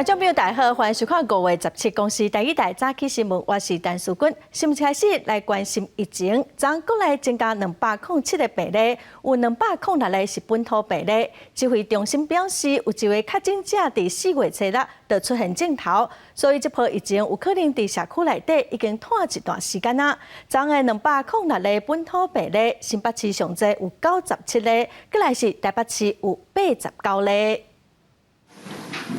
众朋友大家好，欢迎收看5月17公司第一台早起新闻，我是陈淑君。新闻开始来关心疫情，昨国内增加207个病例，有206个是本土病例。指挥中心表示，有一位确诊者伫4月初6就出现症头，所以这波疫情有可能伫社区内底已经拖一段时间啊。昨个206个本土病例，新北市上济有97例，再来是台北市有89例。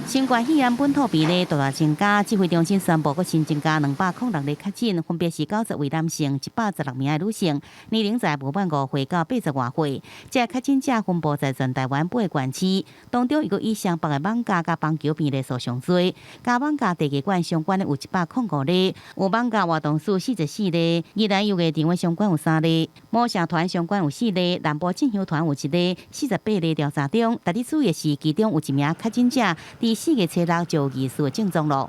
新冠肺炎本土病例大大增加，指挥中心宣布，佫新增加206例确诊，分别是90位男性、116名的女性，年龄在无满5岁到80外岁。这确诊者分布在全台湾8个县市，当中一个以上北的艋舺甲棒球病例数上多，甲艋舺地基馆相关的有105例，有艋舺活动数44例，宜兰有个电话相关有3例，某社团相关有4例，南部进香团有1例，48例调查中，特别注意的是，其中有1名确诊者伫4月初6就有疑似的症状了。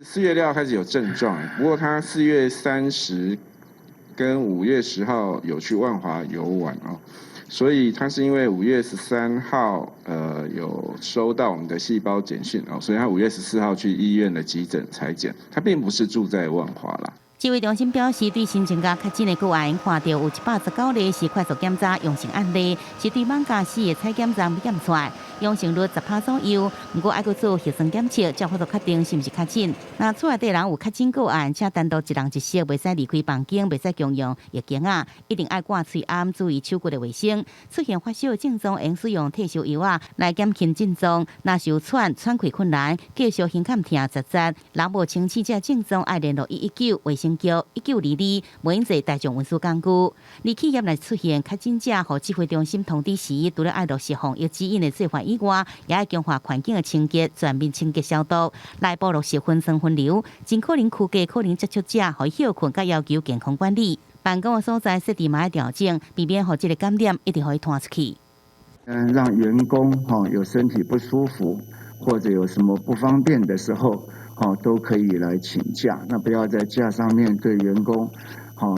4月6号开始有症状，不过他4月30跟5月10号有去万华游玩哦，所以他是因为5月13号有收到我们的细胞简讯哦，所以他5月14号去医院的急诊采检，他并不是住在万华啦。指挥中心表示，对新增加确诊的个案，看到有119例是快速检查阳性案例，是对艋舺市的采检站检出来，阳性率10%左右。不过，爱去做核酸检测，才法度确定是毋是确诊。那厝内底人有确诊个案，请单独一人一室，袂使离开房间，袂使共用液镜啊，一定爱挂喙暗，注意手骨的卫生。出现发烧的症状，应使用退烧药啊来减轻症状。若是有喘气困难，继续胸坎痛、扎扎，人无清气这症状，爱联络119卫生局1922，无用坐大众运输工具。而企业内出现确诊者，互指挥中心通知时，除了爱落实防疫指引的做法以外，也要强化环境的清洁、全面清洁消毒，内部落实分层分流，尽可能区隔可能接触者，互休困，甲要求健康管理。办公的所在设置嘛要调整，避免互这个感染一直互伊传出去。让员工有身体不舒服或者有什么不方便的时候，都可以来请假。那不要在假上面对员工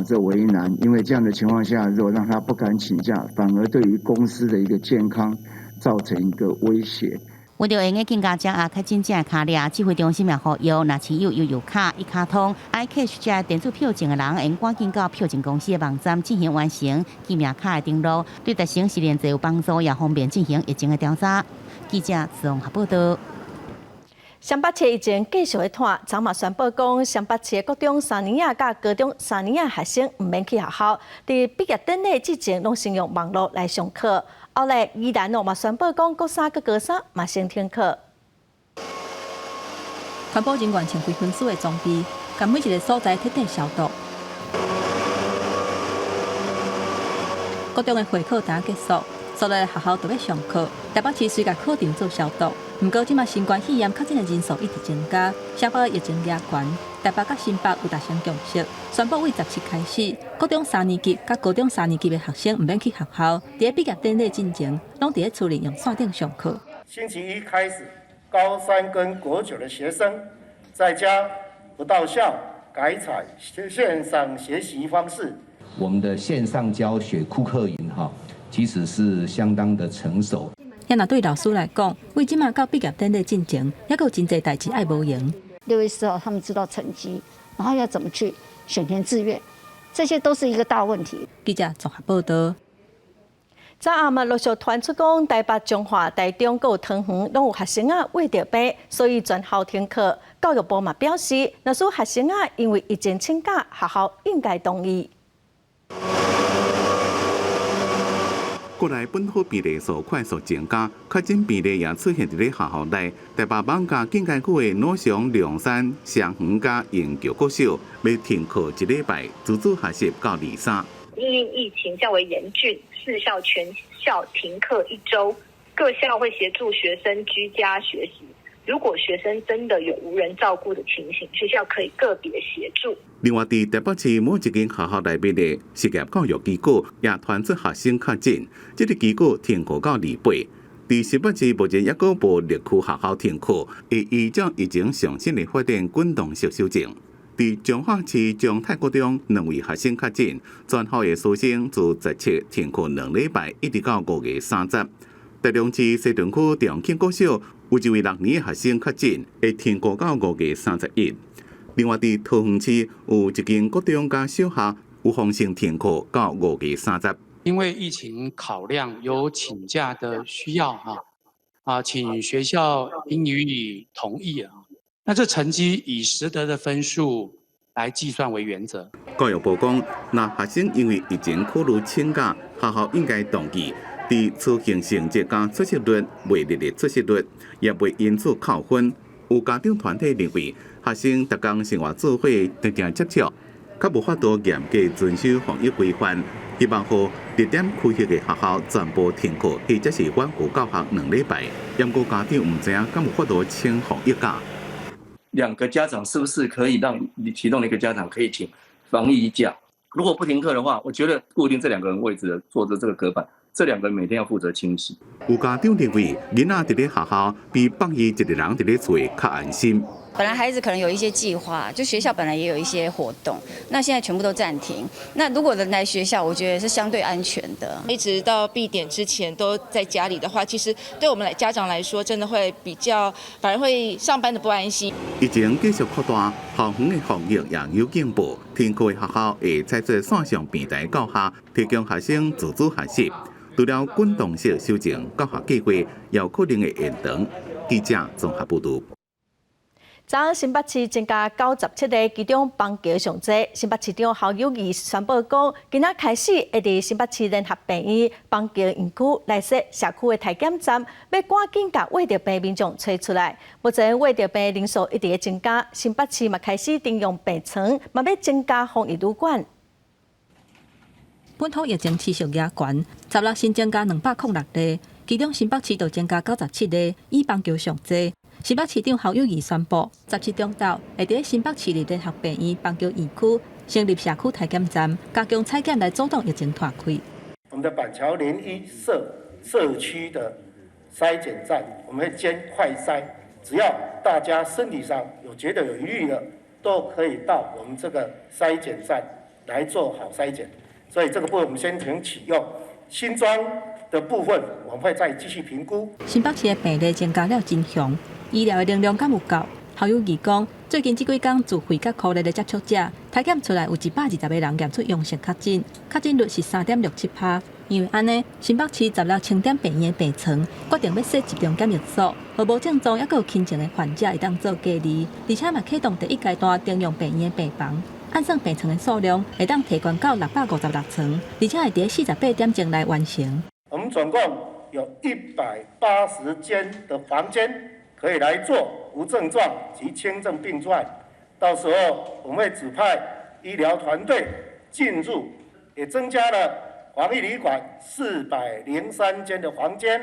这为难，因为这样的情况下，如果让他不敢请假，反而对于公司的一个健康造成一个威胁。为着用个更加掌握确诊者的卡率，指挥中心也呼吁，若持有悠游卡、一卡通、iCash 这电子票证的人，应赶紧到票证公司的网站进行完成记名卡的登录，对达成实联制有帮助，也方便进行疫情的调查。记者综合报道。双北市疫情继续在拖，昨嘛宣布讲，双北市的国中3年仔甲高中3年仔学生唔免去学校，伫毕业典礼之前拢先用网络来上课。后来宜兰嘛宣布讲，国3、高3嘛先停课。环保人员穿规分数的装备，甲每一个所在彻底消毒。高中的会考等结束，所有的学校都要上课。台北市虽甲课程做消毒，不过即马新冠肺炎确诊的人数一直增加，双北疫情加悬。台北甲新北有达成共识，宣布为17开始，高中3年级甲高中3年级的学生唔免去学校，伫毕业典礼进前，拢伫厝里用线顶上课。星期一开始，高3跟国9的学生在家不到校，改采线上学习方式。我们的线上教学库克营其实是相当的成熟。也若对老师来讲，为即马到毕业典礼进前，还有真侪代志爱无闲。6月4号他们知道成绩，然后要怎么去选填志愿，这些都是一个大问题。记者综合报道。昨暗嘛陆续传出讲，台北、中华、台中还有桃园拢有学生胃着病，所以全校停课。教育部嘛表示，若是学生因为疫情请假，学校应该同意。国内本土病例数快速增加，确诊病例也出现伫咧学校内。台北艋舺警界区的罗翔、龙山、双园甲营桥国小要停课1礼拜，自主学习到23。因疫情较为严峻，4校全校停课1周，各校会协助学生居家学习。如果学生真的有无人照顾的情形，学校可以个别协助。另外，伫台北市某一间学校内面的实验教育机构也传出学生确诊，这个机构停课到28。伫新北市目前也阁无列区学校停课，会依照疫情上升的发展滚动式修正。伫彰化市彰泰国中2位学生确诊，全校的师生自17停课2礼拜，一直到5月30。台中市西屯区重庆国小有一位6年的学生确诊，会停课到5月31。另外，伫桃园市有一间国中加小学有风声停课到5月30。因为疫情考量，有请假的需要请学校应予以同意啊。那这成绩以实得的分数来计算为原则。教育部讲，若学生因为疫情考虑请假，学校应该同意。伫此行成绩加出席率未列的出席率，也未因此扣分。有家长团体认为，学生逐工生活做伙，定定接触，较无法度严格遵守防疫规范。希望乎热点开学的学校全部停课，或者是缓和教学2礼拜。不过家长唔知影敢有法度请防疫假。2个家长是不是可以让其中的一个家长可以请防疫假？如果不停课的话，我觉得固定这2个人位置的坐着这个隔板，这2个人每天要负责清洗。有家长认为，囡仔伫咧学校比放伊一个人伫咧厝较安心。本来孩子可能有一些计划，就学校本来也有一些活动，那现在全部都暂停。那如果人来学校，我觉得是相对安全的。一直到闭点之前都在家里的话，其实对我们家长来说，真的会比较反而会上班的不安心。疫情继续扩大，校园的防疫也有进步。停课的学校会采取线上平台教学，提供学生自主学习。除了滚动式修正教学计划，也有可能会延长。记者综合报道。昨新北市增加97个机场邦桥上座，新北市长侯友宜宣布讲，今仔开始会伫新北市联合病院邦桥园区来设社区的体检站，要赶紧把胃着病民众找出来。目前胃着病人数一直增加，新北市嘛开始征用病床，嘛要增加防疫旅馆。本土疫情持续压悬，16新增加206例，其中新北市就增加97例，以邦桥上座。新北市长侯友宜宣布，17中昼会伫新北市立联合病院邦桥园区成立社区体检站，加强采检来阻挡疫情拓开。我们的板桥联医社区的筛检站，我们会兼快筛，只要大家身体上觉得有疑虑的，都可以到我们这个筛检站来做好筛检。所以这个部分我们先停启用。新庄的部分我们会再继续评估。新北市的病例增加了真凶。医疗的能量敢有够？侯友宜讲，最近这几天自费甲科类的接触者，体检出来有120个人验出阳性确诊，确诊率是3.67%。因为安尼，新北市16清点病院的病床，决定要设集中检疫所，和无症状也有轻症的患者会当做隔离，而且嘛启动第1阶段征用病院的病房。按算病床的数量会当提高到656床，而且会伫48点钟来完成。我们总共有180间的房间。可以来做无症状及轻症病患，到时候我们会指派医疗团队进入，也增加了防疫旅馆403间的房间。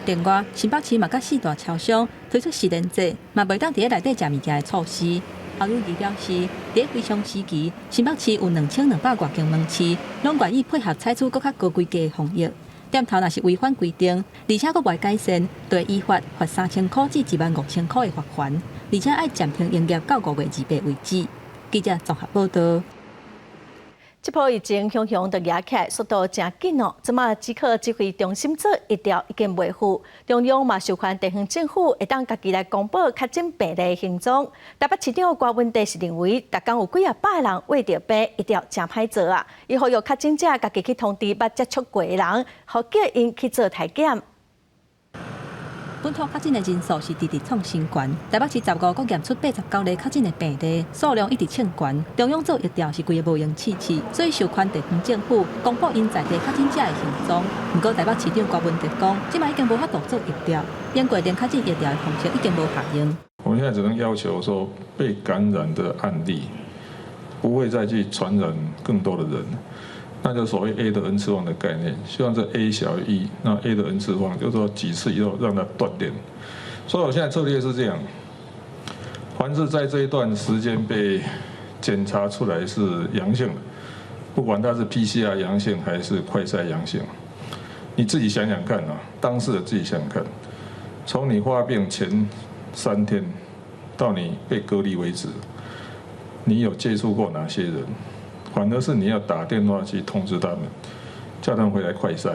另外，新北市嘛甲4大超商推出食联制，嘛袂当伫咧内底食物件的措施。侯友宜表示，伫非常时期，新北市有2200多间门市，拢愿意配合采取更较高规格的防疫。店头若是违反规定，而且佫未改善，就会依法罚3000块至15000块的罚款，而且要暂停营业到5月28为止。记者综合报道。这波疫情熊熊的压起来，速度真紧哦！即马指挥指挥中心组一条已经维护，中央嘛授权地方政府会当家己来公布确诊病例的行踪。台北市长郭文地是认为，逐工有几啊百人为着病，一条真歹做啊！伊呼吁确诊者家己去通知捌接触过的人，好叫因去做体检。本土确诊的人数是直直创新高，台北市15个验出89例确诊的病例，数量一直称高。中央组一调是规个无用试试，所以授权地方政府公布因在地确诊者的行踪。不过台北市长郭文哲讲，即卖已经无法度做疫调，因过定确诊疫调的方式已经无效用。我们现在只能要求说，被感染的案例不会再去传染更多的人。那就所谓 A 的 N 次方的概念，希望这 A 小于1，那 A 的 N 次方就是说几次以后让它断裂。所以我现在策略是这样：凡是在这一段时间被检查出来是阳性的，不管它是 PCR 阳性还是快筛阳性，你自己想想看啊，当事人自己想想看，从你发病前3天到你被隔离为止，你有接触过哪些人？反而是你要打电话去通知他们，叫他们回来快筛。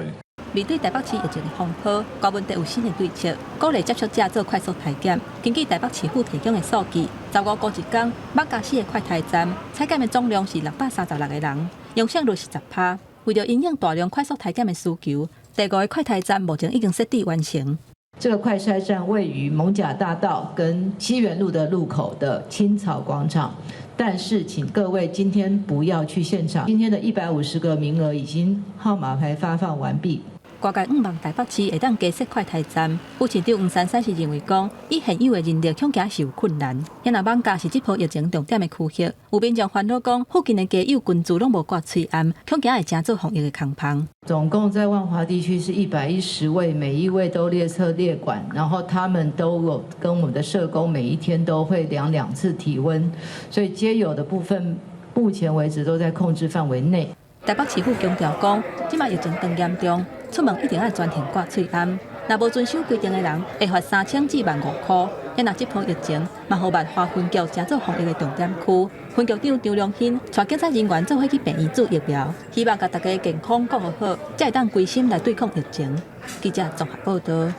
面对台北市疫情的风波，高文地有新的对策，鼓励接触者做快速体检。根据台北市府提供的数据，15个一天，艋舺市的快筛站采检的总量是636个人，阳性率是10%。为了因应大量快速体检的需求，第5个快筛站目前已经设置完成。这个快筛站位于艋舺大道跟西园路的路口的青草广场，但是请各位今天不要去现场。今天的150个名额已经号码牌发放完毕。外界希望台北市会当加设快筛站，副市长黄珊珊是认为讲，以现有的人力抢行是有困难。因为艋舺是这波疫情重点的区域，有民众烦恼讲，附近的街友群主拢无挂喙罨，抢行会真做防疫的空棚。总共在万华地区是110位，每一位都列册列管，然后他们都有跟我们的社工每一天都会量2次体温，所以街友的部分目前为止都在控制范围内。台北市府强调讲，即卖疫情更严重，出门一定要专程挂喙罨。若无遵守规定的人，会罚3000至15000块。因若这波疫情，嘛互万华分局真做防疫的重点区。分局长张良兴带警察人员做伙去病院做疫苗，希望甲大家健康顾好，才会当归心来对抗疫情。记者综合报道。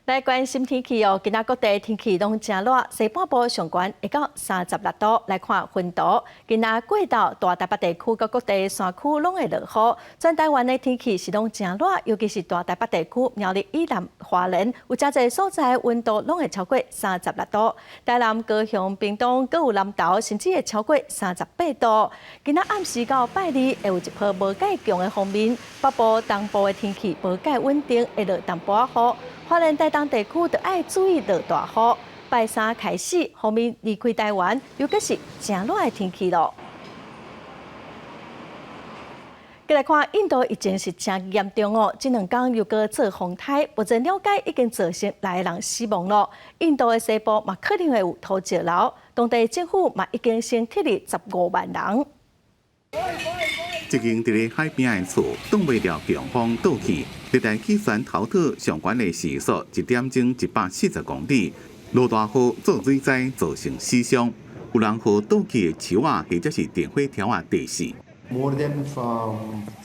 来关心天气哦，今仔各地天气拢真热，西半部上悬会到36度。来看温度，今仔过到大台北地区甲各地山区拢会落雨。全台湾的天气是拢真热，尤其是大台北地区、苗栗以南、花莲有真侪所在温度拢会超过36度。台南、高雄、屏东各有南投，甚至会超过38度。今仔暗时到拜二会有一波无介强的锋面，北部、东部的天气无介稳定，会落淡薄仔雨。花莲台东地区就要注意落大雨。拜三开始，后面离开台湾，又搁是真热的天气咯。再来看印度疫情是真严重哦，这2天又搁做风台，目前了解已经造成6个人死亡咯。印度的西部嘛可能会有土石流，当地政府嘛已经先撤离15万人。一间伫咧海边的厝，挡袂了强风倒去，热带气旋逃脱上悬的时速1点钟140公里，落大雨做水灾，造成死伤。有人和倒去的树啊，或者是电火条啊地死。More than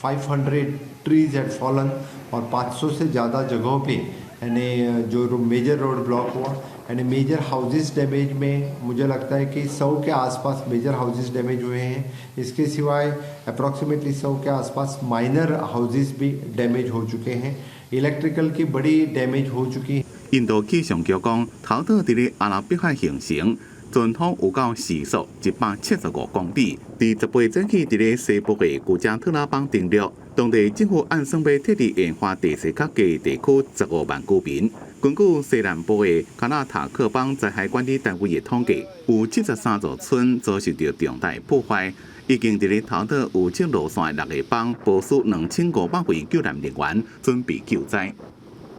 500 trees had fallen और 500 से ज़्यादा जगहों पे यानी जो मेजर रोड ब्लॉक हुआ यानी मेजर हाउसेस डैमेज में मुझे लगता है कि 100 के आसपास मेजर हाउसेस डैमेज हुए हैं। इसके सिवाय अप्रॉक्सीमेटली 100 के आसपास माइनर हाउसेस भी डैमेज हो चुके हैं। इलेक्ट्रिकल की बड़ी डैमेज हो चुकी है। 印度气象局讲，头倒伫咧阿拉伯海形成。阵风有到时速175公里，伫18节气伫咧西部的古加特拉邦登陆，当地政府按算要撤离沿海第四较低地区15万居民。根据西南部的卡纳塔克邦灾害管理单位的统计，有73座村遭受到重大破坏，已经伫咧头倒有积路线的6个邦部署2500位救援人员，准备救灾。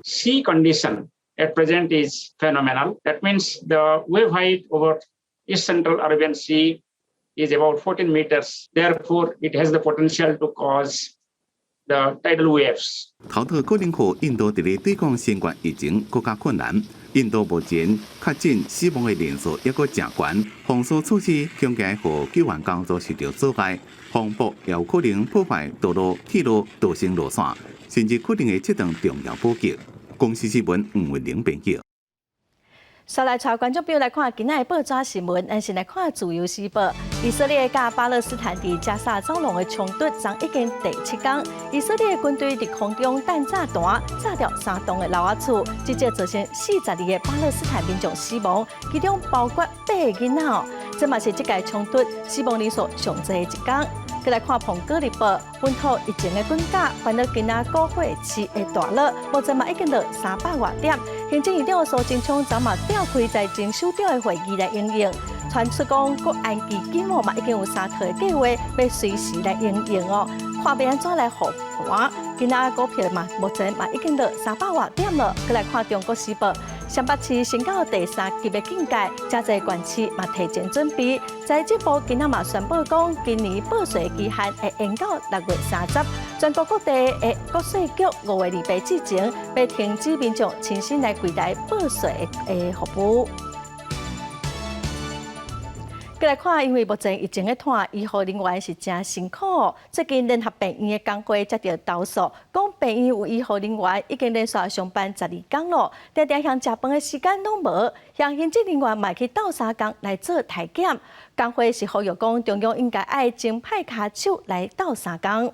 Sea condition at present is phenomenal. That means the wave height over East Central Arabian Sea is about 14 meters. Therefore, it has the potential to cause the tidal waves. 头倒可能让印度伫咧对抗新冠疫情更加困难。印度目前确诊死亡的人数也阁正悬，防疏措施恐惊和救援工作受到阻碍。风暴也有可能破坏道路、铁路、道线路线，甚至可能会切断重要补给。公司新闻吴文玲编辑。再来带观众朋友来看今仔的报纸新闻，咱先来看自由时报。以色列甲巴勒斯坦伫加沙走廊的冲突，昨已经第7天。以色列军队伫空中弹炸弹炸掉3栋的楼仔厝，直接造成42个巴勒斯坦民众死亡，其中包括8个囡仔哦。这嘛是这届冲突死亡人数上侪的一天。再来看《彭哥日报》，本土疫情的滚价，反到今仔国会市的大热，目前嘛已经落300多点。行政院长苏贞昌昨嘛召开财政首长的会议来应应，传出讲国安基金嘛已经有3套的计划，要随时来应应哦。看要安怎来护盘？今仔股票嘛，目前嘛已经落300多点了。再来看《中国时报》。湘北市升到第3级的境界，真侪县市嘛提前准备。在这部今仔嘛宣布讲，今年报税期限会延到6月30。全国各地的国税局5月28之前，要停止民众亲身来柜台报税的服务。再来看，因为目前疫情的拖，医护人员是真辛苦。最近联合病院的工会接到投诉，讲病院有医护人员已经连续上班12天了，常常向食饭的时间拢无，向行政人员嘛去斗3工来做体检。工会是呼吁讲，中央应该爱正派骹手来斗3工。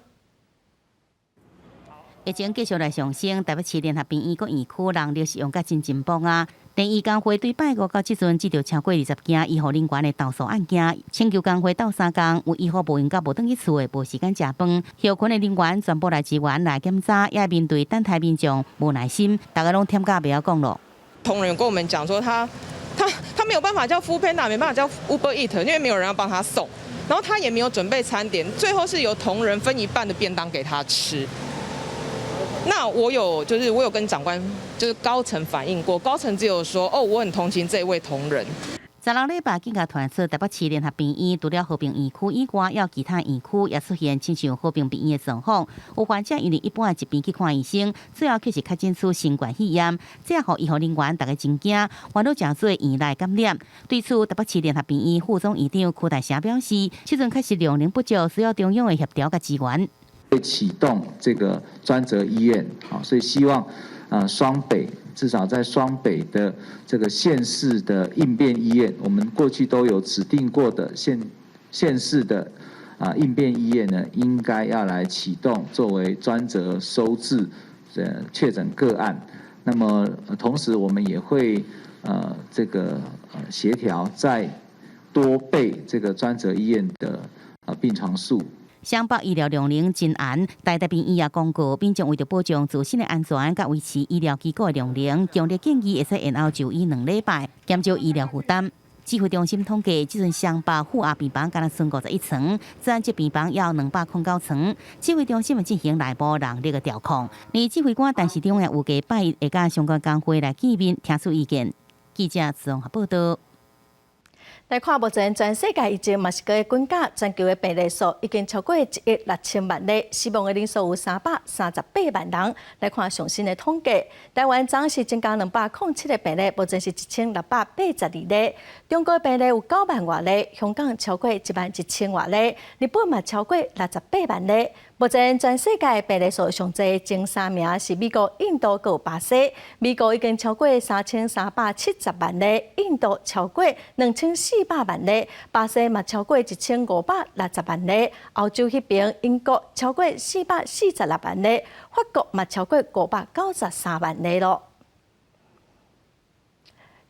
疫情继续来上升，台北市联合病院佮院区人力是用甲真紧绷啊。第一工会对拜五到即阵接到超过20件医护人员的投诉案件，请求工会斗3工，有医护无用甲无转去厝的，无时间食饭，休困的人员全部来支援来检查，也面对等待民众无耐心，大家拢添加不要讲咯。同仁跟我们讲说他没有办法叫 Foodpanda， 没办法叫 Uber Eat， 因为没有人要帮他送，然后他也没有准备餐点，最后是由同仁分一半的便当给他吃。那我有跟长官高层反映过，高层只有说我很同情这位同仁。16礼拜警察传出台北市联合病院除了和平院区以外，也有其他院区也出现亲像和平病院的状况，有患者因为一般的疾病去看医生，最后却是确诊出新冠肺炎，这也让医护人员大家真惊，患到真侪院内感染。对此，台北市联合病院副总院长柯大成表示，这阵确实量能不足，需要中央的协调和支援。会启动这个专责医院，好，所以希望双北至少在双北的这个县市的应变医院，我们过去都有指定过的县市的应变医院呢，应该要来启动作为专责收治确诊个案。那么同时我们也会协调再多备这个专责医院的病床数。双北医疗量能真严，台大病院也公告，民众为了保障自身的安全，甲维持医疗机构的量能，强烈建议会使延后就医2礼拜，减少医疗负担。指挥中心统计，即阵双北负压病房敢若剩51床，自然这病房也有209床。指挥中心会进行内部人力的调控。而指挥官陈时中也有计拜会甲相关工会来见面，听取意见。记者自综合报道。来看目前全世界疫情嘛是个滚价，全球的病例数已经超过1亿6千万例，死亡的人数有338万人。来看上新的统计，台湾昨是增加207个病例，目前是1682例。中国病例有9万多例，香港超过11000多例，日本嘛超过68万例。目前全世界病例数上侪前3名是美国、印度和巴西。美国已经超过3370万例，印度超过2400万例，巴西嘛超过1560万例。欧洲迄边，英国超过446万例，法国嘛超过593万例咯。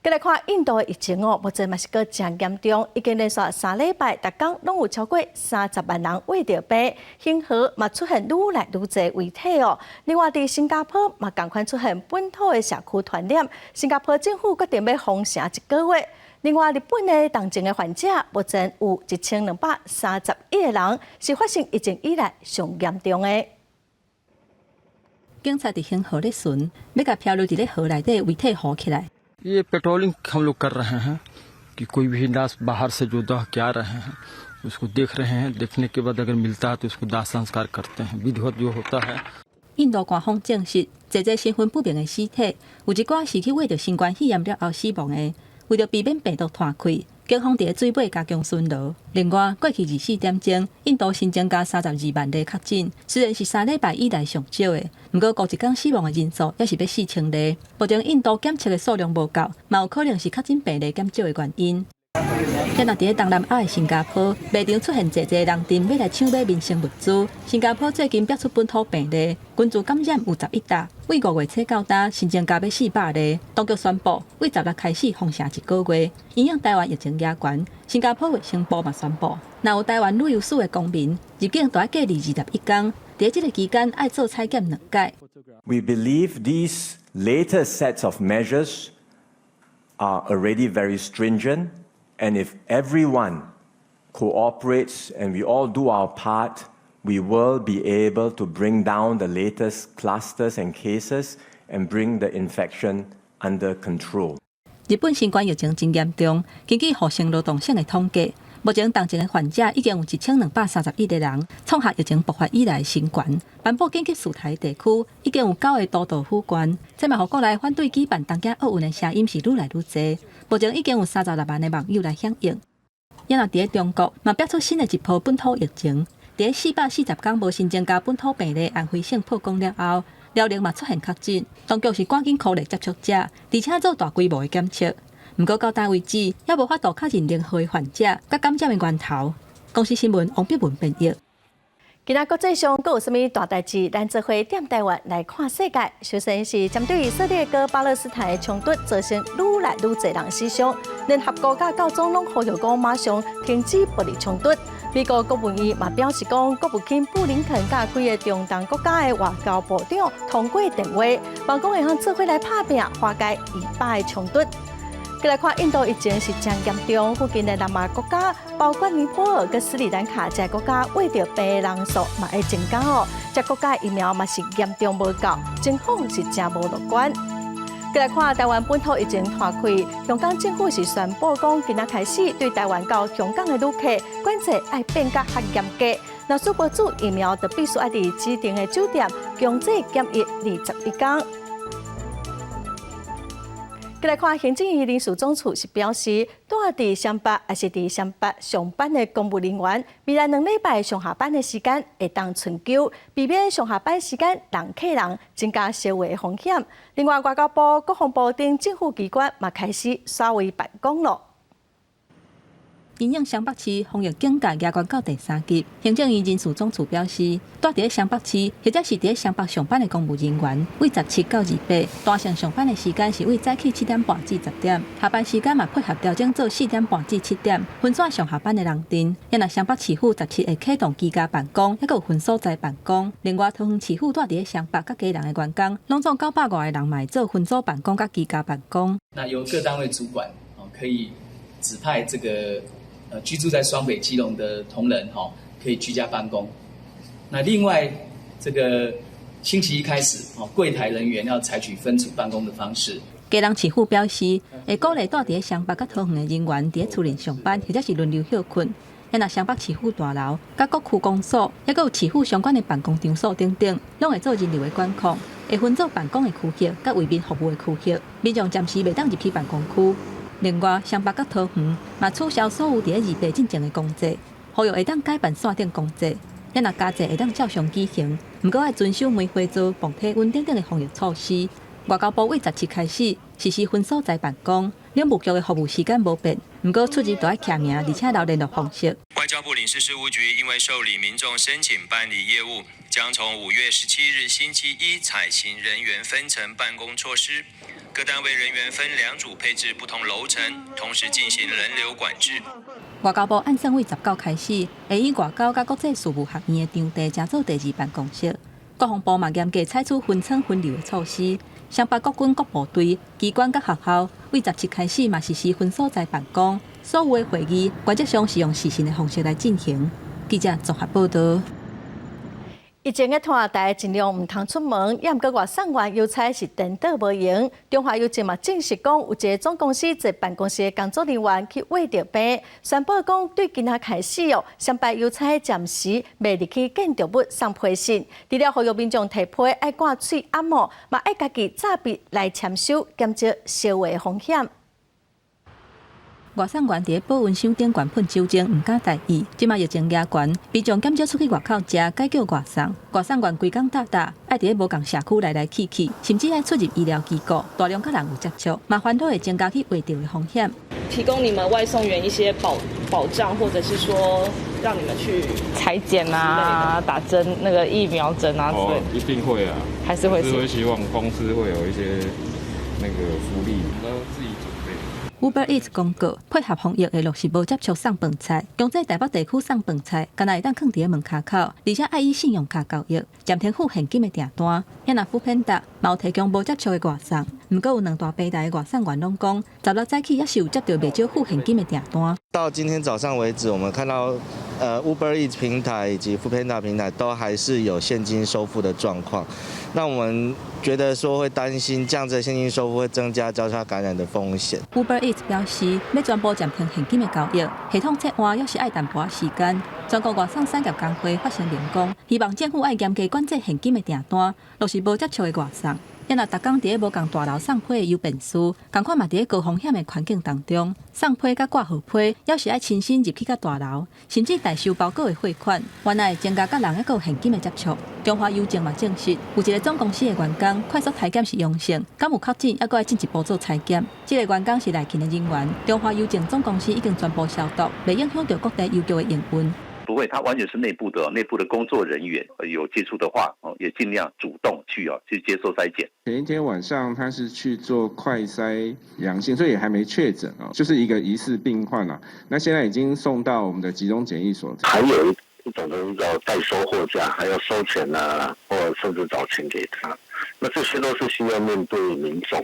再来看印度的疫情目前嘛是个真严重，已经连续3礼拜，逐天拢有超过30万人患着病，恒河嘛出现愈来愈侪遗体哦。另外，伫新加坡嘛同款出现本土的社区传染，新加坡政府决定要封城1个月。另外，日本的重症的患者目前有1231个人，是发生疫情以来上严重的。警察伫恒河咧巡，要甲漂流伫咧河内底遗体扶起来。ये पेट्रोलिंग हम लोग कर रहे हैं कि कोई भी लाश बाहर से जो दह के आ रहे हैं उसको देख रहे हैं, देखने के बाद अगर मिलता है तो उसको दाह संस्कार करते हैं, विधिवत जो होता है। 印度官方证实，这身份不明的尸体，有一寡是去为着新冠肺炎了后死亡的。为着避免病毒传开，警方伫水尾加强巡逻。另外，过去24点钟，印度新增加32万例确诊，虽然是3礼拜以来上少的，不过过一天死亡的人数也是要4000例。目前印度检测的数量无够，嘛有可能是确诊病例减少的原因。今日伫东南亚的新加坡，卖场出现侪人阵要来抢买民生物资。新加坡最近爆出本土病例，群组感染有11例，为5月初到今新增加要400例。当局宣布，为16开始封城1个月，因应台湾疫情野悬，新加坡卫生部嘛宣布，若有台湾旅游史的公民入境，就要隔离21天，在这个期间要做采检2届。We believe these later sets of measures are already very stringent. And if everyone cooperates and we all do our part, we will be able to bring down the latest clusters and cases and bring the infection under control. 日本新冠疫情真严重，根据厚生劳动省的统计，目前重症的患者已经有1231个人，创下疫情爆发以来新高。颁布紧急事态地区已经有9个都道府县，这嘛，互国内反对举办东京奥运的声音是愈来愈多。目前已经有36万的网友来响应。也若伫中国嘛爆出新的一波本土疫情。伫440天无新增加本土病例安徽省破功了后，辽宁嘛出现确诊，当局是赶紧鼓励接触者，而且做大规模的检测。不过到单位止，也无法度确认任何的患者甲感染的源头。公司新闻王碧文编译。今仔国际上，阁有啥物大代志？咱做伙点台湾来看世界。首先是针对以色列跟巴勒斯坦的冲突，造成愈来愈侪人死伤。联合国甲教宗拢呼吁讲马上停止暴力冲突。美国国务院嘛表示讲，国务卿布林肯甲几个中东国家的外交部长通过电话，望讲会向做伙来拍拼化解以巴的冲突。再来看印度疫情是真严重，附近的南亚国家，包括尼泊尔跟斯里兰卡这国家，为着病的人数嘛会增加哦。这国家疫苗嘛是严重无够，情况是真无乐观。再来看台湾本土疫情传开，香港政府是宣布讲，今仔开始对台湾到香港的旅客管制要变甲较严格。若苏博主疫苗就必须要伫指定的酒店强制检疫21天。再来看行政院林署总处是表示，住伫双北还是伫双北上班的公务人员，未来2礼拜上下班的时间会当春休，避免上下班时间人客人增加社会风险。另外，外交部、国防部等政府机关嘛开始稍微办公了。因应双北市防疫警戒加关到第3级，行政院人事总处表示，住伫双北市或者是伫双北上班的公务人员，为17到28，单线上班的时间是为早起7点半至10点，下班时间嘛配合调整做4点半至7点，分散上下班的人阵。也若双北市府17会启动居家办公，还佫有分所在办公。另外，桃园市府住伫双北甲基隆的员工，拢总900多个人嘛会做分组办公甲居家办公。那由各单位主管可以指派这个。居住在双北、基隆的同仁可以居家办公。那另外，这个星期一开始柜台人员要采取分组办公的方式。基隆市府表示，会鼓励住伫双北甲桃园的人员伫厝内上班，或者是轮流休困。也若双北市府大楼、甲各区公所，还佫有市府相关的办公场所等等，拢会做人流的管控，会分做办公的区域甲为民服务的区域，民众暂时袂当入去办公区。另外，双北甲桃园嘛取消所有伫28进前的公祭，呼吁会当改办线顶公祭，也若加祭会当照常举行，不过要遵守梅花座、防体温等等的防疫措施。外交部为17开始实施分所在办公，领务局的服务时间无变，不过出入都要徛名，而且留联络方式。外交部领事事务局因为受理民众申请办理业务，将从5月17日星期一采行人员分层办公措施。各单位人员分2组配置不同楼层，同时进行人流管制。外交部按算为19开始，会以外交甲国际事务学院的场地加做第2办公室。国防部嘛严格采取分层分流的措施，双北国军各部队、机关甲学校为17开始嘛实施分所在办公，所有的会议原则上是用视讯的方式来进行。记者综合报道。疫情的拖大尽量唔通出门，也毋过外省员邮差是颠倒无用。中华邮政嘛证实讲，有一个总公司在办公室的工作人员去喂着病，宣布讲对今仔开始双北邮差暂时袂入去建筑物送批信，除了呼吁民众提批爱挂嘴按摩，嘛爱家己早笔来签收，减少烧坏风险。外省员伫保温箱顶悬喷酒精，唔敢大意。即马疫情压悬，民众减少出去外口食，改叫外送。外省员规工搭搭，爱伫无共社区来去去，甚至爱出入医疗机构，大量甲人有接触，麻烦都会增加去胃着的风险。提供你们外送员一些保障，或者是说让你们去采检啊、打针那个疫苗针啊之类的。一定会啊，还是会希望公司会有一些那个福利，然后自己准备。Uber Eats 公告，配合防疫的陆续无接触送饭菜，强制台北地区送饭菜，敢若会当放伫门卡口，而且爱以信用卡交易，暂停付现金的订单。也若Foodpanda嘛有提供无接触的外送，不过有2大平台的外送员拢讲，16早起也是有接到袂少付现金的订单。到今天早上为止，我们看到Uber Eats 平台以及 Foodpanda 平台都还是有现金收付的状况。那我们觉得说会担心这样子的现金收付会增加交叉感染的风险。Uber Eats 表示，要全部暂停现金的交易，系统切换也是爱淡薄时间。全国外送产业工会发声连讲，希望政府爱严加管制现金的订单，若是无接触的外送。因若逐工伫咧无共大楼送批的邮便师，共款嘛伫咧高风险的环境当中，送批甲挂号批，要是爱亲身入去甲大楼，甚至代收包裹的汇款，原来会增加甲人还有现金的接触。中华邮政嘛证实，有一个总公司的员工快速采检是阳性，敢有确诊，还佫要进一步做采检。这个员工是内勤的人员，中华邮政总公司已经全部消毒，袂影响到各地邮局的营运。不会，它完全是内部的工作人员有接触的话，也尽量主动去接受筛检。前一天晚上他是去做快筛阳性，所以也还没确诊就是一个疑似病患啦。那现在已经送到我们的集中检疫所。还有一种东西叫代收货架，还要收钱啊，或者甚至找钱给他。那这些都是需要面对民众。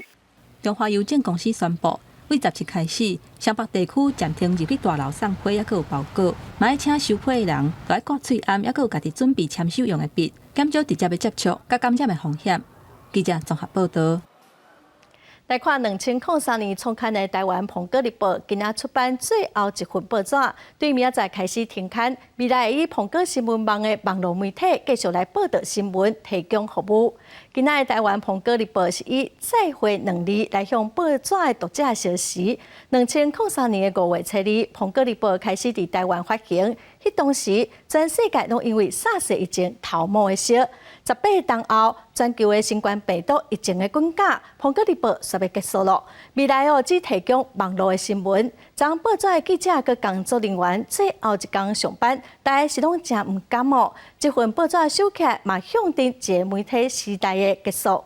中华邮政公司宣布，为17开始，湘北地区暂停入去大楼送批，还有包裹，嘛要请收批的人，都要挂喙罨，还有家己准备签收用的笔，减少直接的接触，甲感染的风险。记者综合报道。来看2003年创刊的台湾《澎哥日报》，今仔出版最后一份报纸，对明仔载开始停刊。未来以澎哥新闻网的网络媒体继续来报道新闻，提供服务。今仔的台湾《澎哥日报》是以再会2字来向报纸的读者消息。2003年的5月7日，《澎哥日报》开始伫台湾发行。迄当时，全世界拢因为SARS疫情头毛的烧。18当后，全球的新冠病毒疫情的滚架，《澎哥日报》煞要结束了。未来只提供网络的新闻，将报纸的记者佮工作人员最后一天上班，大家是拢真唔甘哦。这份报纸的收起来，嘛向定一个媒体时代的结束。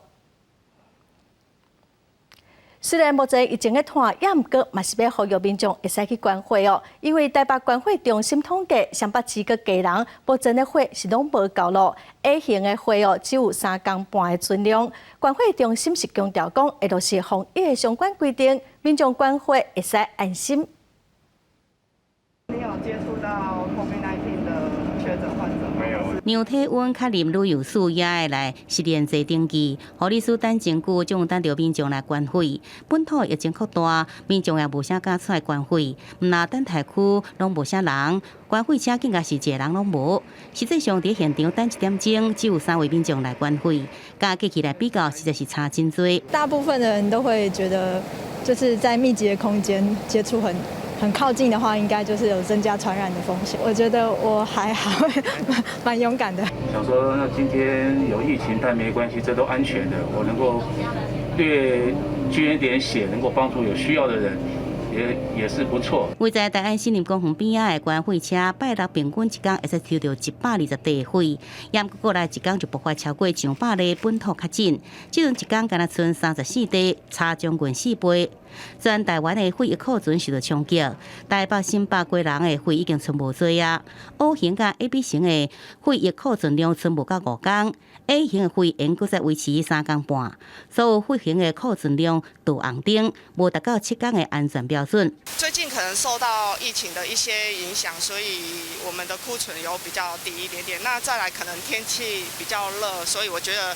虽然目前疫情的拖，也毋过嘛是要呼吁民众会使去关会哦，因为台北关会中心统计，湘北市个家人目前的会是拢无够咯。A 型的会哦，只有3天半的存量。关会中心是强调讲，会落实防疫的相关规定，民众关会会使安心。你有接触到 COVID-19 的确诊患者吗？没有。量体温确认旅游署也会来实验制登记，护理师等真久，将等着民众来关会。本土疫情扩大，民众也无啥敢出来关会，毋那等台区拢无啥人，关会车更加是一个人拢无。实际上伫现场等1点钟，只有3位民众来关会，甲过去来比较，实在是差真多。大部分的人都会觉得，就是在密集的空间接触很靠近的话，应该就是有增加传染的风险。我觉得我还好，蛮勇敢的。想说，那今天有疫情，但没关系，这都安全的。我能够略捐一点血，能够帮助有需要的人，也是不错。位在台安新林公园边仔的关会车，拜六平均一天会使抽到120例会，也过来一天就爆发超过200例本土确诊。即阵一天敢若剩34例，差将近4倍。全台湾的肺疫库存受到冲击，台北、新北几人的肺已经存无多啊。O 型甲 AB 型的肺疫库存量存无到5天 ，A 型的肺炎搁再维持3天半，所有肺型的库存量都红灯，无达到7天的安全标准。最近可能受到疫情的一些影响，所以我们的库存有比较低一点点。那再来可能天气比较热，所以我觉得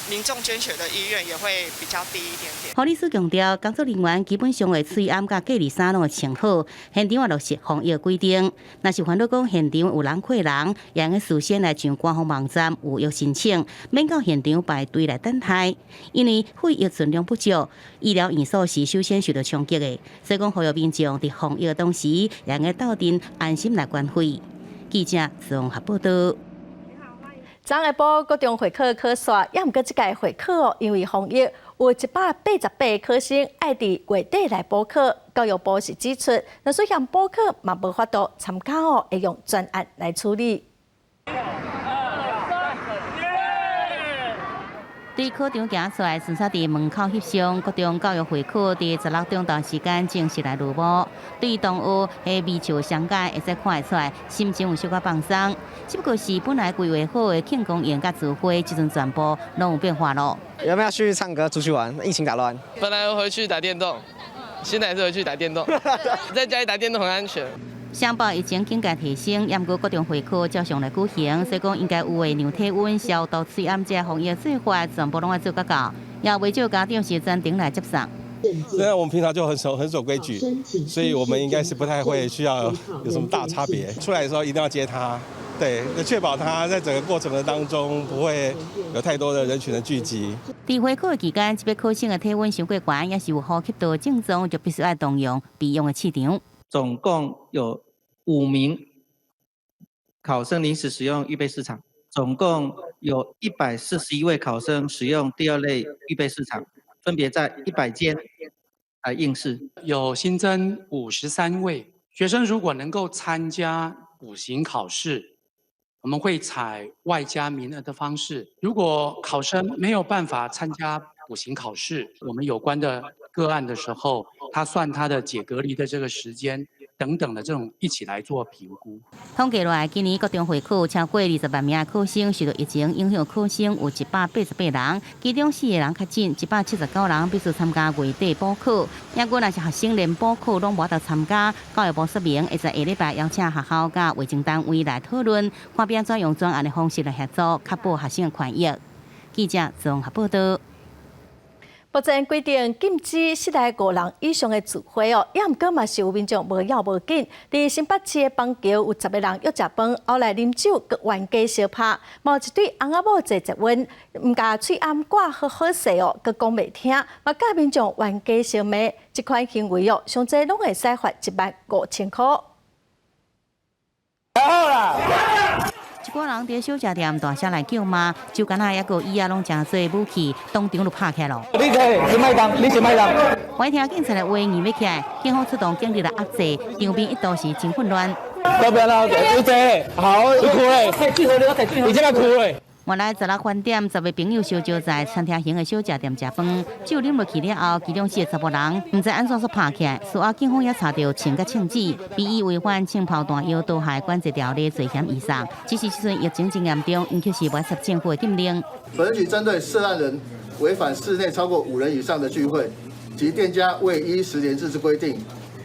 民众捐血的意愿也会比较低一点点。护理师强调，工作人员基本上会喙罨甲隔离衫拢会穿好，现场也落实防疫规定。若是烦恼讲现场有人客人，也应事先来上官方网站预约申请，免到现场排队来等待。因为肺疫存量不足，医疗院所是首先受到冲击的，所以讲呼吁民众伫防疫的同时，也应斗阵安心来关会。记者综合报道。昨下晡各种会考考煞，也毋过即届会考哦，因为防疫，有188考生爱伫月底来补考。教育部是指出，若说向补考嘛无法度参加哦，会用专案来处理。伫考场行出来，顺续伫门口翕相，各种教育会考伫16点段时间正式来入幕。对同学的微笑相解，会使看得出来，心情有小可放松。只不过是本来规划好的庆功宴甲聚会，即阵全部拢有变化咯。有没有去唱歌、出去玩？疫情打乱。本来回去打电动，现在还是回去打电动，在家里打电动很安全。湘北疫情警戒提升，也毋过各种会考照常来举行，所以讲应该有的量体温、消毒、喙罨这防疫做法，全部拢要做到到。也未少家长是专程来接送。虽然我们平常就很守规矩，所以我们应该是不太会需要有什么大差别。出来的时候一定要接他，对，确保他在整个过程的当中不会有太多的人群的聚集。在会考的期间，这边考生的体温伤过悬，也是有呼吸道症状，就必须要动用备用的气场。总共有5名考生临时使用预备市场，总共有141位考生使用第2类预备市场，分别在100间来应试。有新增53位学生，如果能够参加补行考试，我们会采外加名额的方式。如果考生没有办法参加补行考试，我们有关的个案的时候，他算他的解隔离的这个时间等等的这种一起来做评估。统计来，今年高中会考超过20万名考生受到疫情影响，考生有188人，其中4个人确诊，179人必须参加月底补考。也果若是学生连补考拢无法参加，教育部说明会在下礼拜邀请学校甲卫生单位来讨论，看变怎用专案的方式来合作，确保学生的权益。记者综合报道。目前规定禁止室内5人以上的聚会哦，也毋过嘛是有民众无要无紧。伫新北市的邦桥有10个人约食饭，后来啉酒，佮冤家相拍，某一对翁仔某坐接吻，毋甲喙暗挂好好势哦，佮讲袂听，嘛甲民众冤家相骂，这款行为哦，上济拢会使罚15000块。好啦。一个人伫小食店大声来叫骂，酒干仔也个椅仔拢真多武器，当场就拍起来。你这是麦当，你是麦当。我听警察的话议要起来，警方出动警力来压制，场面一度是真混乱。要不要啦？有这好，你哭嘞，你这个哭嘞。原来16饭店10位朋友相招在餐厅型的小食店食饭，酒啉落去了后，其中4个查甫人唔知安怎拍起来。事后警方也查到枪甲枪支，被以违反枪炮弹药毒害管制条例罪嫌以上。只是这阵疫情真严重，因此是未受政府的禁令。本局针对涉案人违反室内超过5人以上的聚会，及店家未依10年制之规定，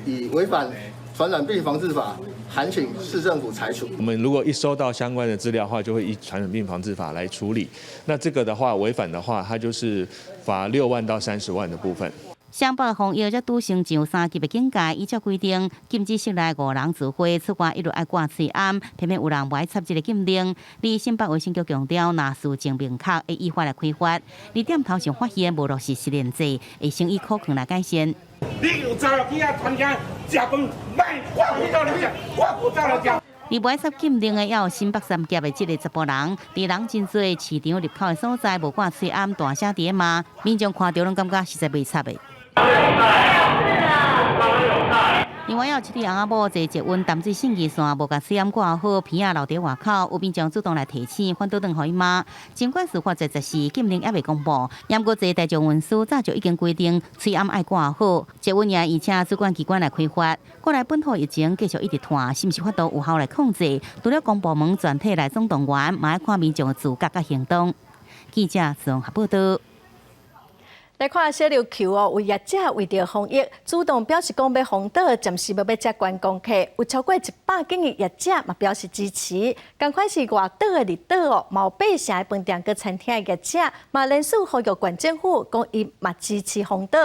以违反传染病防治法。函请市政府裁处。我们如果一收到相关的资料的话，就会依传染病防治法来处理。那这个的话，违反的话，它就是罚6万到30万的部分。上北防疫则拄上上3级的警戒，依照规定禁止室内5人聚会，出外一律爱挂喙暗，偏偏有人不爱插这个禁令。而新北卫生局强调，若事情明确，会依法来开罚。而店头上发现无落实实验制，会先以可控来改善。你有走去啊？团家食饭，卖我不走来食，我不走来食。而不爱插禁令的，也有新北三甲的这个查甫人，伫人真多市场入口的所在，无挂喙暗，大声伫骂，民众看到拢感觉实在袂插的。另外，有一对翁仔某坐接吻淡水信义线，无甲喙暗挂好，鼻仔留伫外口，有民众主动来提醒，反倒转互伊骂。尽管事发在14，禁令还未公布，也毋过这台中运输早就已经规定，喙暗爱挂好。接吻也而且主管机关来开发。过来本土疫情继续一直拖，是毋是法度有效来控制？除了公部门全体来总动员，嘛要看民众的自觉甲行动。记者综合报道。来看小琉球哦，有业者为着防疫，主动表示讲要封岛，暂时要接观光客。有超过100间的业者嘛表示支持。同款是外岛的离岛哦，毛百姓的饭店佮餐厅的业者嘛联署呼吁县政府，讲伊嘛支持封岛。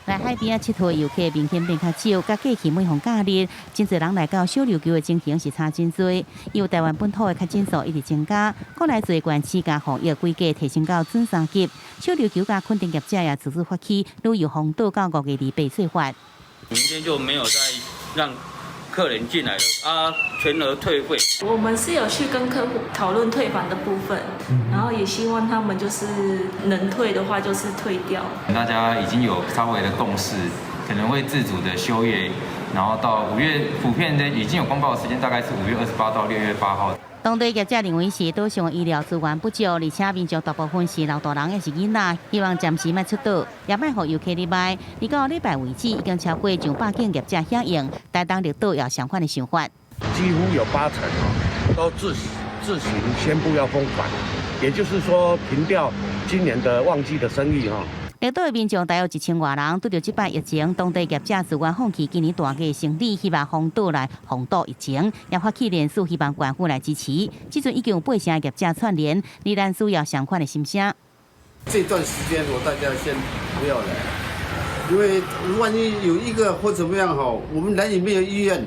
来海边佚佗游客明显变较少，甲过去每逢假日，真侪人来到小琉球的情形是差真多。因为台湾本土的确诊数一直增加，国内侪县市甲防疫规格提升到准3级。小琉球甲垦丁业者也自主发起旅游封岛到5月28岁发。明天就没有再让客人进来了啊，全额退费。我们是有去跟客户讨论退房的部分，然后也希望他们就是能退的话就是退掉。大家已经有稍微的共识，可能会自主的休业，然后到5月，普遍的已经有公告的时间，大概是5月28到6月8号。当地业者认为是岛上医疗资源不足，而且民众大部分是老大人也是囡仔，希望暂时莫出岛，也莫互游客入来。而到礼拜为止，已经超过100间业者响应，台东绿岛也相反的想法。几乎有80%都自行宣布要封馆，也就是说停掉今年的旺季的生意哈。绿岛的民众大约1000多人，拄着这摆疫情，当地业者自愿放弃今年大家生意，希望封岛来防堵疫情，也发起联署，希望政府来支持。即阵已经有8成业者串联，仍然需要相关的心声。这段时间大家先不要来，因为万一有一个或怎么样我们南屿没有医院，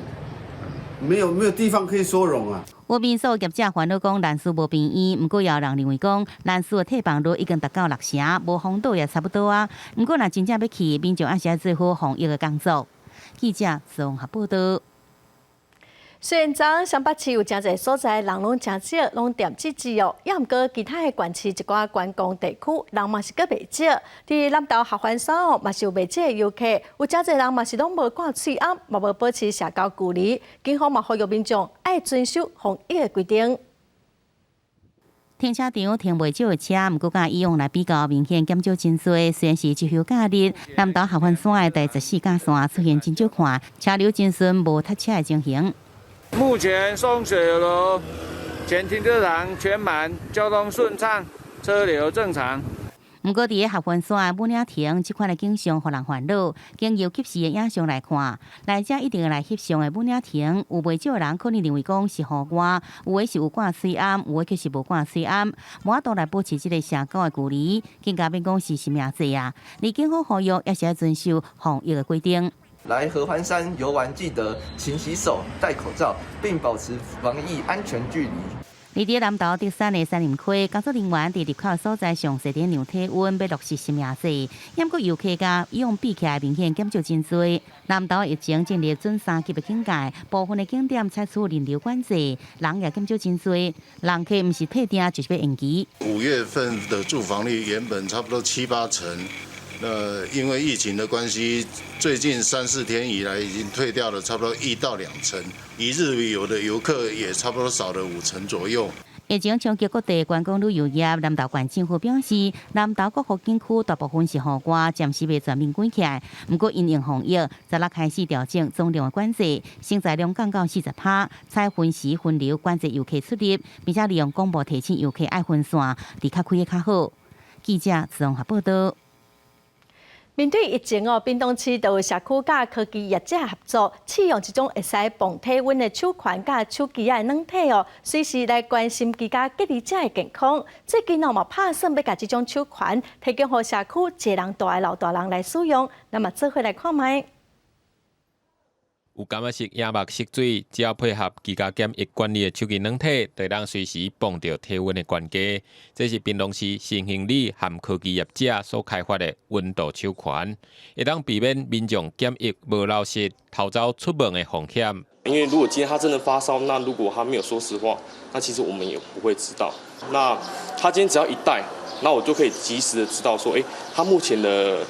没有地方可以收容啊。有民宿业者烦恼讲人数无便宜，不过也有人认为讲人数的退房率已经达到60%，无封岛也差不多啊。不过若真正要去，民众还是要做好防疫的工作。记者综合报道。虽然讲双北市有真侪所在人拢真少，拢点自治哦，也毋过其他的县市一寡观光地区人嘛是阁袂少。伫南投合欢山哦，嘛是有袂少的游客，有真侪人嘛是拢无挂喙罨，嘛无保持社交距离。警方嘛呼吁民众爱遵守防疫的规定。停车场停袂少的车，毋过甲以往来比较明显减少真多。虽然是周休假日，南投合欢山的第14架线出现真少看，车流真顺，无塞车的情形。目前松水楼前停车场全满，交通顺畅，车流正常。毋过，伫个合欢山的武岭亭，即款的景象互人烦恼。经由及时的影像来看，来者一定要来翕相的武岭亭，有袂少人可能认为讲是户外，有的是有挂喙罨，有的却是无挂喙罨，无法度来保持即个社交的距离，更加变讲是性命罪啊！而警方呼吁也是要遵守防疫的规定。来合欢山游玩，记得勤洗手、戴口罩，并保持防疫安全距离。而伫南投德山的山林区，工作人员伫入口所在上设点量体温，要落实性命制。也过游客甲以往比起来明显减少真多。南投疫情进入准3级的警戒，部分的景点采取人流管制，人也减少真多。人客毋是退订，就是要延期。5月份的住房率原本差不多7、8成。因为疫情的关系，最近3、4天以来已经退掉了差不多1到2成，一日旅游的游客也差不多少了5成左右。疫情冲击各地观光旅游业，南投县政府表示，南投各府景区大部分是户外，暂时未全面关起来。不过因应防疫，16开始调整总量的管制，承载量降到40%，采分时分流管制游客出入，并且利用广播提醒游客爱分散，离较开的较好。记者综合报道。面对疫情哦，屏东市就有社区甲科技业者合作，试用一种会使磅体温的手环甲手机仔的软体哦，随时来关心居家隔离者的健康。最近哦嘛拍算要甲这种手环提供予社区一个人大的老大人来使用，那么做伙来看卖。有感染式眼目色水，只要配合居家检疫管理的手机软体，就当随时磅到体温的关键。这是屏东市新兴里和科技业者所开发的温度手环，会当避免民众检疫无老实、逃走出门的风险。因为如果今天他真的发烧，那如果他没有说实话，那其实我们也不会知道。那他今天只要一戴，那我就可以及时的知道说，他目前的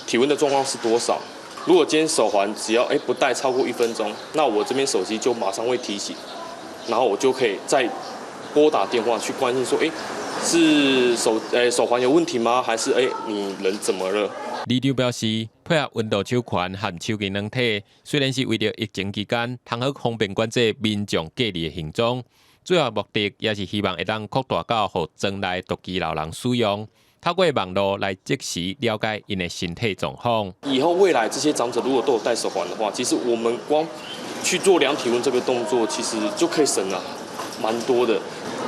体温的状况是多少。如果今天手环只要不戴超过1分钟，那我这边手机就马上会提醒，然后我就可以再拨打电话去关心说，是手环有问题吗？还是你人怎么了？里长表示，配合温度手环和手机软体，虽然是为了疫情期间，通好方便管制民众隔离的行踪，最后目的也是希望会当扩大到给庄内独居老人使用。透过网络来即时了解因的身体状况。以后未来这些长者如果都有戴手环的话，其实我们光去做量体温这个动作，其实就可以省了蛮多的。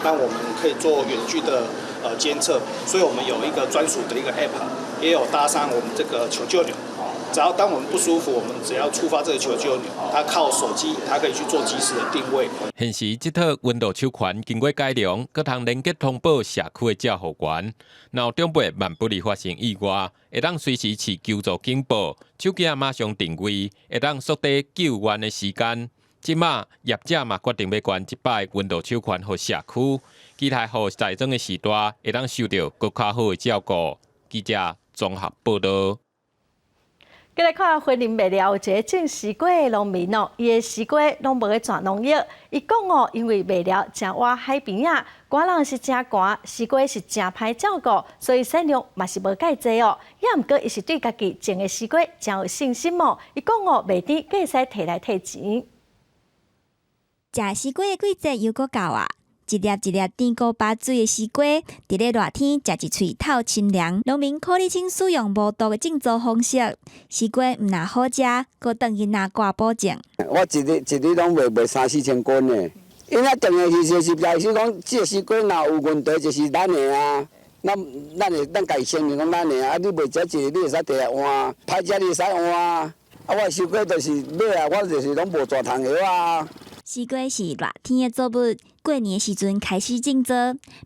那我们可以做远距的监测，所以我们有一个专属的一个 app， 也有搭上我们这个求救钮。只要当我们不舒服，我们只要触发这个求救钮，它靠手机，它可以去做及时的定位。现时这套温度手环经过改良，佮通连接通报社区的照护员。若长辈万不利发生意外，会当随时持求助警报，手机马上定位，会当缩短救援的时间。即马业者嘛决定要关一摆温度手环给社区，期待予在庄的时代会当受到更较好的照顾。记者综合报道。再来看花莲麦寮有一个种西瓜的农民哦，伊的西瓜拢无去转农药。伊讲哦，因为麦寮真倚海边啊，寒人是真寒，西瓜是真歹照顾，所以产量嘛是无介济哦。也毋过，伊是对家己种的西瓜真有信心哦。伊讲哦，卖甜计使摕来摕钱。食西瓜的季节又搁到啊！一粒一粒甜过巴水的西瓜，伫咧热天食一喙透清凉。农民可里清使用无毒的种植方式，西瓜毋但好食，搁当囡仔挂保证。我一日拢卖3、4千斤呢。因仔种的是实在是讲，这个西瓜若有问题，就是咱的啊。咱家己声明讲咱的啊，你袂食一个，你会使摕来换，歹食你会使换啊。啊，我收过就是买啊，我就是拢无蛇虫药啊。西瓜是热天的作物，过年的时阵开始种植，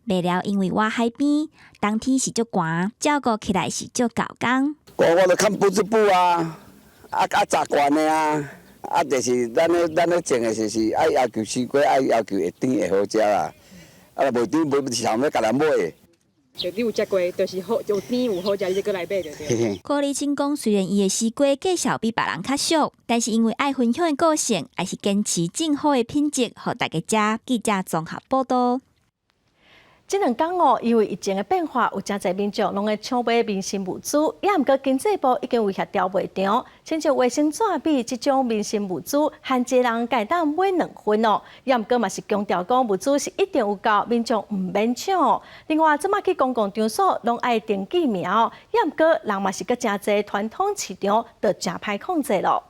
卖了因为我海边，冬天是足寒，照顾起来是足搞工。我都看不织布啊，杂罐的啊，就是咱咧种的就是爱要求西瓜，爱要求会甜会好食啦。啊，若无甜无想要甲人买。就你有食过，就是好有甜有好食，你再过来买就对。郭立清讲，虽然伊的西瓜介绍比别人较俗，但是因为爱分享的个性，还是坚持正好的品质，互大家食。记者综合报道。这2天因为疫情的变化，有真侪民众拢会抢买民生物资，也毋过经济部已经为协调卖场，亲像卫生纸笔这种民生物资，限一人该当买2份哦。也毋过嘛是强调讲物资是一定有够，民众毋免抢哦。另外，即马去公共场所拢爱登记名哦，也毋过人嘛是搁真侪传统市场，就真歹控制咯。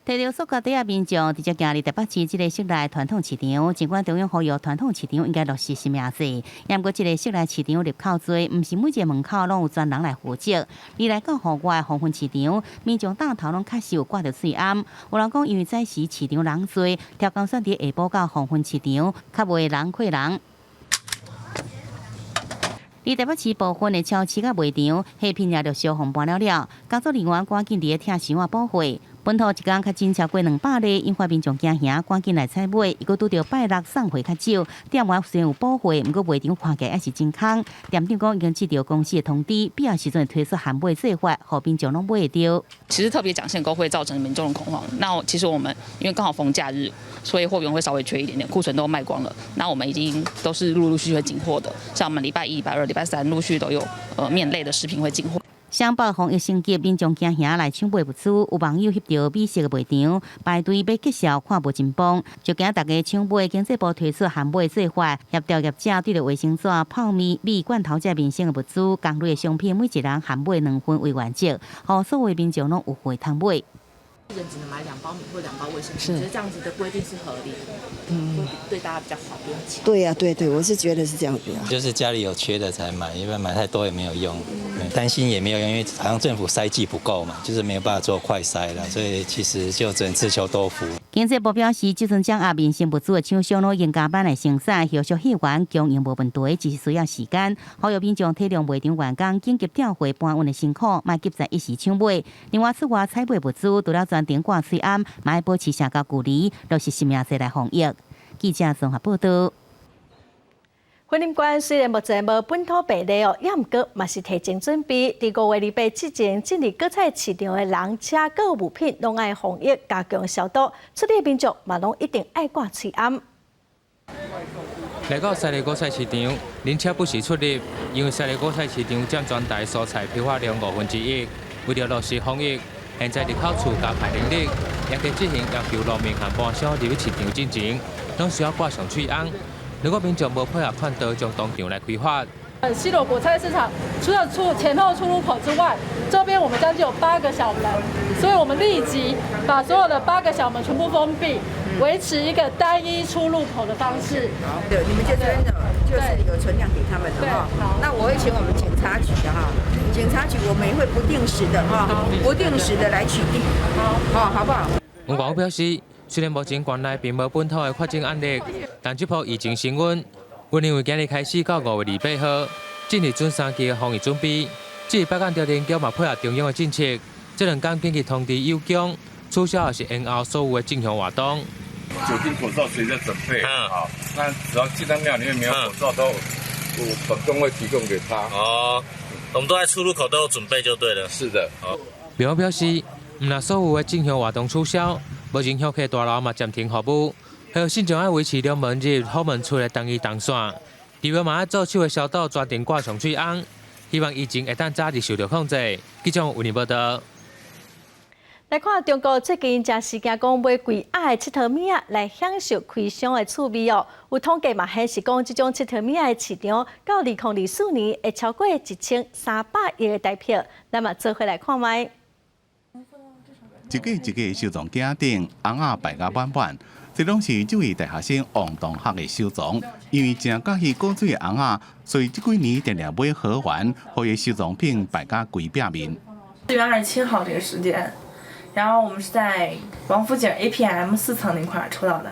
摕到塑胶袋民众伫只今日台北市即个室内传统市场，尽管中央呼吁传统市场应该落实新名字，也毋过即个室内市场入口多，毋是每一个门口拢有专人来负责。二来到户外黄昏市场，民众大头拢确实有挂着水暗。有人讲，因为早时市场人多，挑工选伫下晡到黄昏市场，较袂人挤人。伫台北市部分的超市甲卖场，迄片也着消防搬了，工作人员赶紧伫咧拆箱仔保货。本土一天较真超过200例，引发民众惊吓，赶紧来采买。伊阁拄着拜六送货较少，店员虽然有补货，毋过卖场看起来还是真空。店长讲已经接到公司的通知，必要时阵会推出函买做法，互民众拢买会到。其实特别讲限购会造成民众的恐慌。那其实我们因为刚好逢假日，所以货源会稍微缺一点点，库存都卖光了。那我们已经都是陆陆续续会进货的，像我们礼拜1、礼拜2、礼拜3陆续都有面类的食品会进货。双北防疫升级，民众惊吓来抢买物资，有网友翕到美食的卖场排队要结销，看无真帮，就惊大家抢买。经济部推出函买做法，协调业者对着卫生纸、泡面、米、罐头这民生的物资、工类的商品，每一人函买2份为原则，互所有民众拢有货通买。一人只能买2包米或2包卫生纸，觉得这样子的规定是合理的，会对大家比较好，不用抢。对呀，对，我是觉得是这样子啊。就是家里有缺的才买，因为买太多也没有用，担心也没有用，因为好像政府筛剂不够嘛，就是没有办法做快筛了，所以其实就只能自求多福。经济部表示，就算掌握民生物资的厂商拢应加班来生产，后续货源供应无问题，只是需要时间。呼吁民众体谅卖场员工紧急调货搬运的辛苦，莫急在一时抢买。另外，此外采买物资除了专程挂水暗，嘛要保持社交距离，落实新名字来防疫。记者综合报道。婚姻馆虽然目前无本土病例哦，也毋过嘛是提前准备。伫5月28之前进入各菜市场的人车、各物品拢爱防疫加强消毒。出入民众嘛拢一定爱挂嘴暗。来到西里果菜市场，人车不时出入，因为西里果菜市场占全台蔬菜批发量1/5。为了落实防疫，现在入口处加派人力，也在执行要求农民和搬商入去市场进前，拢需要挂上嘴红。如果民众无配合劝导，将当场来开罚。西螺果菜市场除了前后出入口之外，周边我们将近有8个小门，所以我们立即把所有的8个小门全部封闭，维持一个单一出入口的方式。对，你们这边的就是有存量给他们的哈。那我会请我们警察局的哈，警察局我们也会不定时的哈，不定时的来取缔，好不好？文广表示，虽然目前县内并无本土的确诊案例，但这波疫情升温。阮认为今日开始到5月28号，进入准3期的防疫准备。这日北港调研局嘛配合中央的政策，这2天紧急通知有奖，取消也是延后所有的进香活动。酒精口罩随着准备，好，那只要进到庙里面没有口罩都，我本宫会提供给他。哦，我们都在出入口都有准备就对了。是的。庙表示，毋若所有的进香活动取消，目前香客大楼嘛暂停服务。还有信众爱维持两门入、后门出的同一动线，除了嘛爱做手的消毒，专程挂上水红，希望疫情会当早日受到控制。记者为您报道。来看中国最近真是惊讲买贵矮的七头米来享受开箱的趣味哦。有统计嘛显示讲，这种七头米的市场到2024年会超过1300亿的台票。咱嘛做回来看卖。一个一个收藏架顶，红啊摆甲满满。这拢是这位大学生王同学的收藏，因为真喜欢古水的红啊，所以这几年常常买盒玩，和伊收藏品摆甲规壁面。4月27号这个时间，然后我们是在王府井 APM 4层那块抽到的。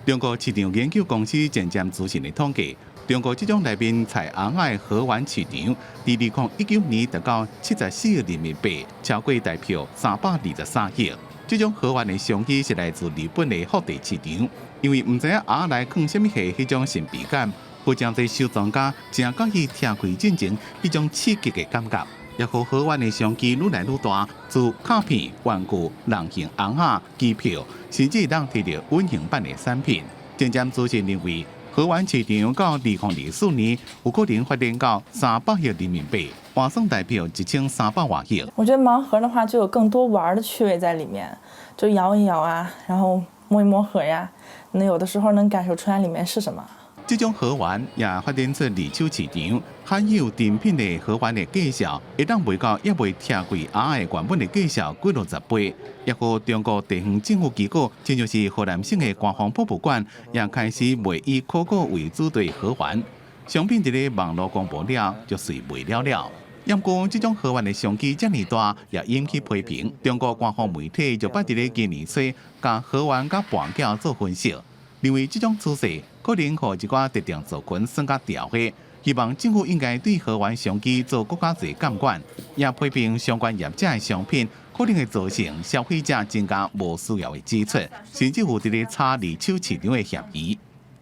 中国市场研究公司前瞻资讯的统计，中国这种内面采红的盒玩市场，在2019年达到74亿人民币，超过代表323亿。这种盒玩的商机是来自日本的福地市场，因为唔知影红来放什么下迄种神秘感，会将这收藏家真喜欢听开进前迄种刺激的感觉。也和盒玩的商机愈来愈大，自卡片、玩具、人形红仔、机票，甚至当摕到温型版的产品。前瞻资讯认为，盒玩市场到2024年有可能发展到300亿人民币，换算代表1300万亿。我觉得盲盒的话，就有更多玩的趣味在里面，就摇一摇啊，然后摸一摸盒呀，那有的时候能感受出来里面是什么。这种盒玩也发展出二手市场，罕有珍品的盒玩的价销，会当卖到也未超过红的原本的价销几60倍。也和中国地方政府机构，就像是河南省的官方博物馆，也开始卖以考古为主的盒玩。商品伫咧网络公布了，就随卖了了。不过，这种盒玩的商机这么大，也引起批评。中国官方媒体就摆伫咧今年初，将盒玩甲盘价做分析，认为这种趋势可能和一寡特定族群算较调和。希望政府应该对盒玩商机做更加侪监管，也批评相关业者的商品可能会造成消费者增加无需要的支出，甚至有伫咧炒二手市场的嫌疑。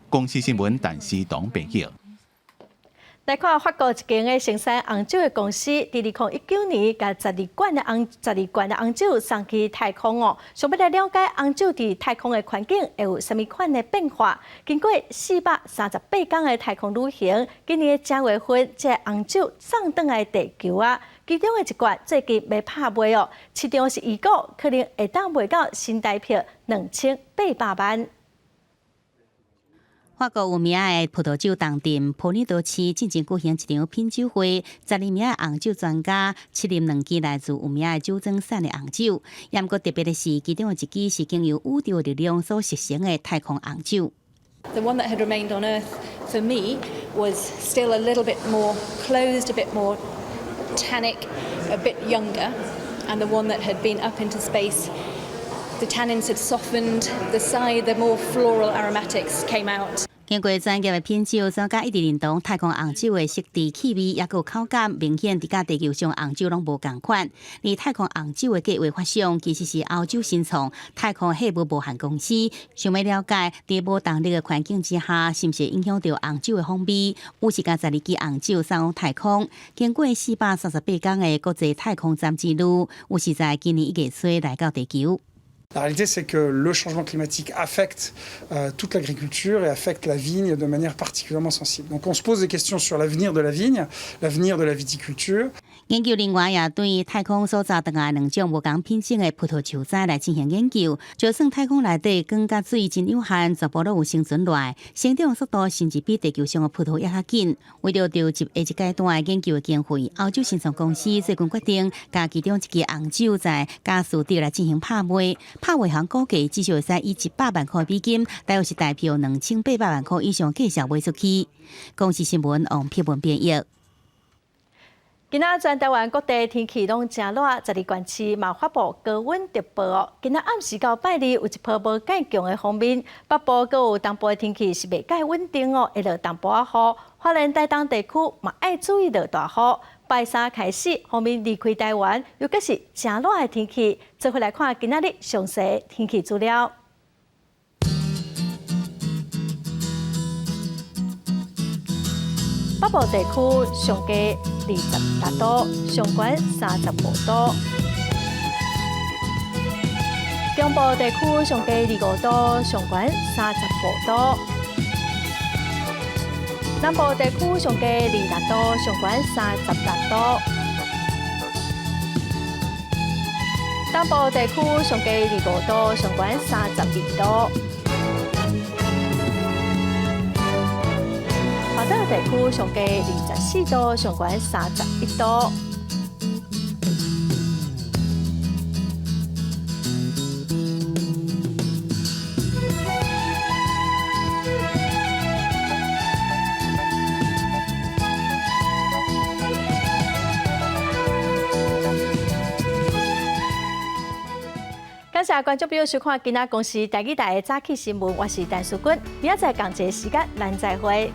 公司新闻陈思东编辑。来看法国一间嘅生产红酒嘅公司，伫2019年甲12罐嘅红酒送去太空哦。想要来了解红酒伫太空嘅环境会有甚物款嘅变化？经过438天嘅太空旅行，今年10月份，这红酒送转来地球啊。其中嘅一罐最近要拍卖哦，市场是预估可能会当卖到新台币2800万。法国有名的葡萄酒重镇普利多市进行举行一场品酒会，12名的红酒专家7饮2支来自有名的酒庄产的红酒。也毋过特别的是，其中有一支是经由宇宙力量所实成的太空红酒。The one that had remained on Earth for me was still a little bit more closed, a bit more tannic, a bit younger, and the one that had been up into space, the tannins had softened, the more floral aromatics came out. 经过专业的品酒，专家一直认同太空红酒的色调、气味，也有口感，明显伫甲地球上红酒拢无共款。而太空红酒的计划发想，其实是欧洲新创太空hệ务无限公司，想要了解伫无动力的环境之下，是毋是影响到红酒的风味。有时间12支红酒送往太空，经过438天的国际太空站之旅，有是在今年1月初来到地球。La réalité, c'est que le changement climatique affecte toute l'agriculture et affecte la vigne de manière particulièrement sensible. Donc on se pose des questions sur l'avenir de la vigne, l'avenir de la viticulture. 研究人员也对太空所造出来2种无同品种的葡萄球栽来进行研究，就算太空内底光甲水真有限，全部都有生存落来，生长速度甚至比地球上的葡萄还较紧。为了着下一阶段的研究的经费，欧洲新创公司最近决定，将其中一支红酒在加速地来进行拍卖。拍卖行估计至少会使以100万块美金，大约是代表2800万块以上价钱卖出去。公司新闻王撇文编译。今仔全台湾各地天气拢真热，12县市嘛发布高温特报哦。今仔暗时到拜二有一波无介强的锋面，北部佮有东部的天气是袂介稳定哦，会落淡薄仔雨。花莲台东地区嘛爱注意落大雨。拜三开始，锋面离开台湾，尤其是真热的天气。做回来看今仔日详细天气资料。北部地区上低28度，上悬35度；中部地区上低25度，上悬35度；南部地区上低26度，上悬36度；东部地区上低25度，上悬32度。华东地区上低24度，上悬31度。谢观众朋友收看今仔公司台语台的早起新闻，我是陈淑君，明仔载同一时间咱再会。